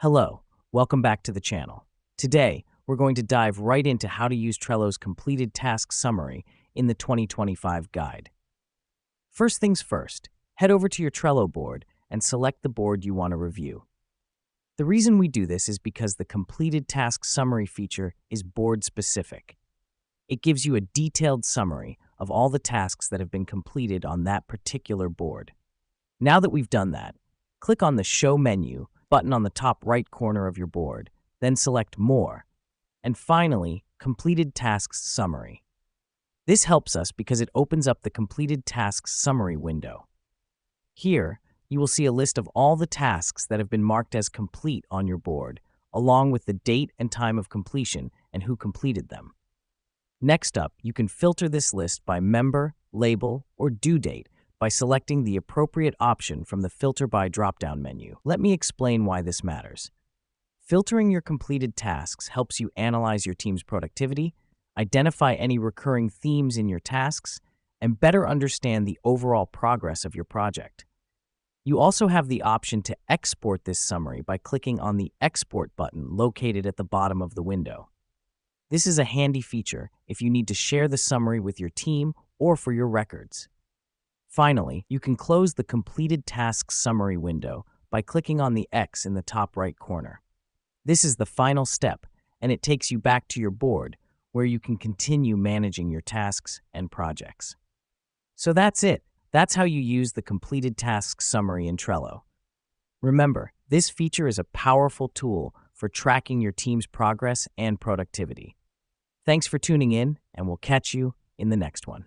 Hello, welcome back to the channel. Today, we're going to dive right into how to use Trello's completed task summary in the 2025 guide. First things first, head over to your Trello board and select the board you want to review. The reason we do this is because the completed task summary feature is board specific. It gives you a detailed summary of all the tasks that have been completed on that particular board. Now that we've done that, click on the Show menu button on the top right corner of your board, then select More, and finally, Completed Tasks Summary. This helps us because it opens up the Completed Tasks Summary window. Here, you will see a list of all the tasks that have been marked as complete on your board, along with the date and time of completion and who completed them. Next up, you can filter this list by member, label, or due date by selecting the appropriate option from the Filter By drop-down menu. Let me explain why this matters. Filtering your completed tasks helps you analyze your team's productivity, identify any recurring themes in your tasks, and better understand the overall progress of your project. You also have the option to export this summary by clicking on the Export button located at the bottom of the window. This is a handy feature if you need to share the summary with your team or for your records. Finally, you can close the Completed Tasks Summary window by clicking on the X in the top right corner. This is the final step, and it takes you back to your board, where you can continue managing your tasks and projects. So that's it. That's how you use the Completed Tasks Summary in Trello. Remember, this feature is a powerful tool for tracking your team's progress and productivity. Thanks for tuning in, and we'll catch you in the next one.